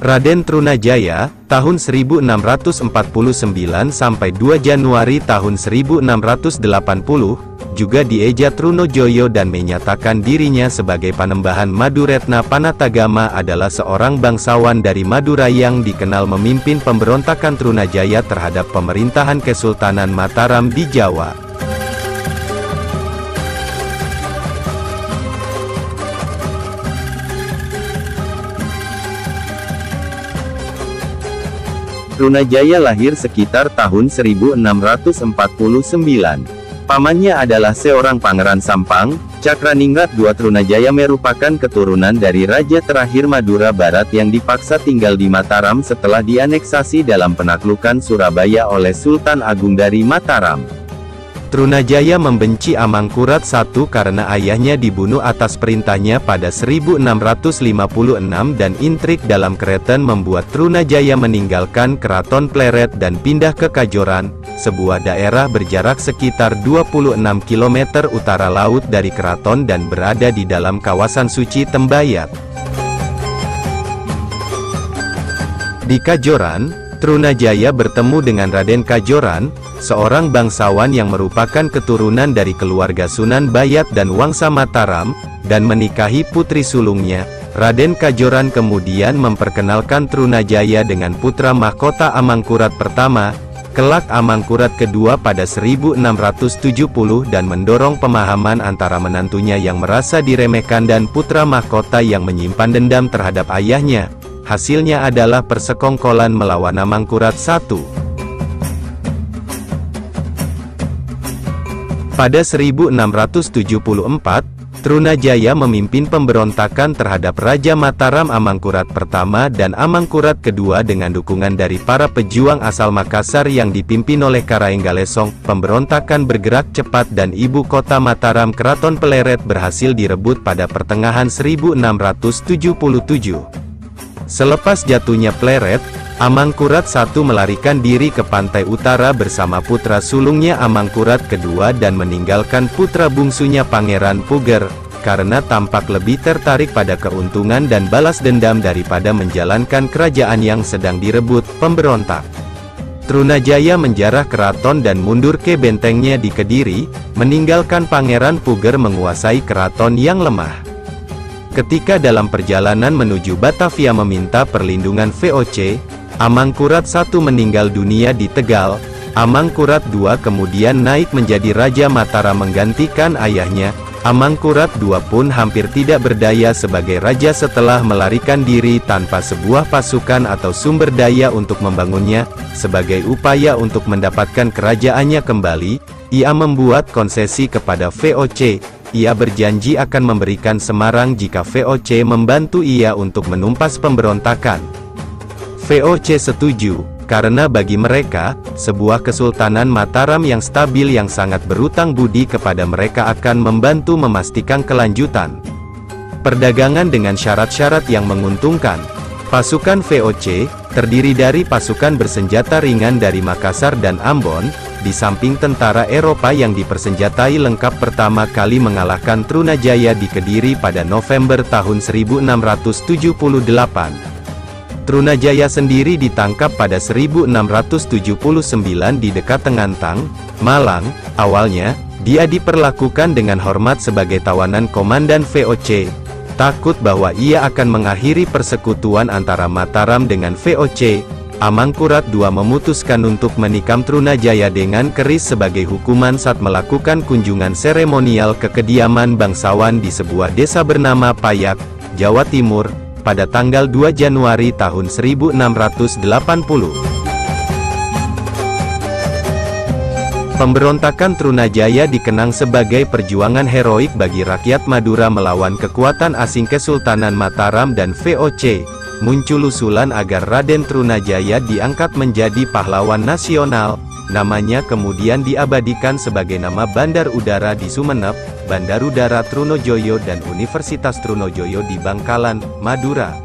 Raden Trunajaya, tahun 1649 sampai 2 Januari tahun 1680, juga dieja Trunojoyo dan menyatakan dirinya sebagai Panembahan Maduretna Panatagama adalah seorang bangsawan dari Madura yang dikenal memimpin pemberontakan Trunajaya terhadap pemerintahan Kesultanan Mataram di Jawa. Trunajaya lahir sekitar tahun 1649. Pamannya adalah seorang pangeran Sampang, Cakraningrat II. Trunajaya merupakan keturunan dari raja terakhir Madura Barat yang dipaksa tinggal di Mataram setelah dianeksasi dalam penaklukan Surabaya oleh Sultan Agung dari Mataram. Trunajaya membenci Amangkurat I karena ayahnya dibunuh atas perintahnya pada 1656 dan intrik dalam Kreten membuat Trunajaya meninggalkan Keraton Pleret dan pindah ke Kajoran, sebuah daerah berjarak sekitar 26 km utara laut dari keraton dan berada di dalam kawasan suci Tembayat. Di Kajoran, Trunajaya bertemu dengan Raden Kajoran, seorang bangsawan yang merupakan keturunan dari keluarga Sunan Bayat dan Wangsa Mataram, dan menikahi putri sulungnya. Raden Kajoran kemudian memperkenalkan Trunajaya dengan putra mahkota Amangkurat I, kelak Amangkurat II pada 1670 dan mendorong pemahaman antara menantunya yang merasa diremehkan dan putra mahkota yang menyimpan dendam terhadap ayahnya. Hasilnya adalah persekongkolan melawan Amangkurat I. Pada 1674, Trunajaya memimpin pemberontakan terhadap Raja Mataram Amangkurat I dan Amangkurat II dengan dukungan dari para pejuang asal Makassar yang dipimpin oleh Karaenggalesong. Pemberontakan bergerak cepat dan ibu kota Mataram Keraton Pleret berhasil direbut pada pertengahan 1677. Selepas jatuhnya Pleret, Amangkurat I melarikan diri ke pantai utara bersama putra sulungnya Amangkurat II dan meninggalkan putra bungsunya Pangeran Puger, karena tampak lebih tertarik pada keuntungan dan balas dendam daripada menjalankan kerajaan yang sedang direbut pemberontak. Trunajaya menjarah keraton dan mundur ke bentengnya di Kediri, meninggalkan Pangeran Puger menguasai keraton yang lemah. Ketika dalam perjalanan menuju Batavia meminta perlindungan VOC, Amangkurat I meninggal dunia di Tegal. Amangkurat II kemudian naik menjadi Raja Mataram menggantikan ayahnya. Amangkurat II pun hampir tidak berdaya sebagai raja setelah melarikan diri tanpa sebuah pasukan atau sumber daya untuk membangunnya. Sebagai upaya untuk mendapatkan kerajaannya kembali, ia membuat konsesi kepada VOC. Ia berjanji akan memberikan Semarang jika VOC membantu ia untuk menumpas pemberontakan. VOC setuju, karena bagi mereka, sebuah Kesultanan Mataram yang stabil yang sangat berutang budi kepada mereka akan membantu memastikan kelanjutan perdagangan dengan syarat-syarat yang menguntungkan. Pasukan VOC, terdiri dari pasukan bersenjata ringan dari Makassar dan Ambon, di samping tentara Eropa yang dipersenjatai lengkap pertama kali mengalahkan Trunajaya di Kediri pada November tahun 1678. Trunajaya sendiri ditangkap pada 1679 di dekat Tengantang, Malang. Awalnya, dia diperlakukan dengan hormat sebagai tawanan komandan VOC. Takut bahwa ia akan mengakhiri persekutuan antara Mataram dengan VOC, Amangkurat II memutuskan untuk menikam Trunajaya dengan keris sebagai hukuman saat melakukan kunjungan seremonial ke kediaman bangsawan di sebuah desa bernama Payak, Jawa Timur, pada tanggal 2 Januari tahun 1680. Pemberontakan Trunajaya dikenang sebagai perjuangan heroik bagi rakyat Madura melawan kekuatan asing Kesultanan Mataram dan VOC. Muncul usulan agar Raden Trunajaya diangkat menjadi pahlawan nasional. Namanya kemudian diabadikan sebagai nama Bandar Udara di Sumeneb, Bandar Udara Trunojoyo dan Universitas Trunojoyo di Bangkalan, Madura.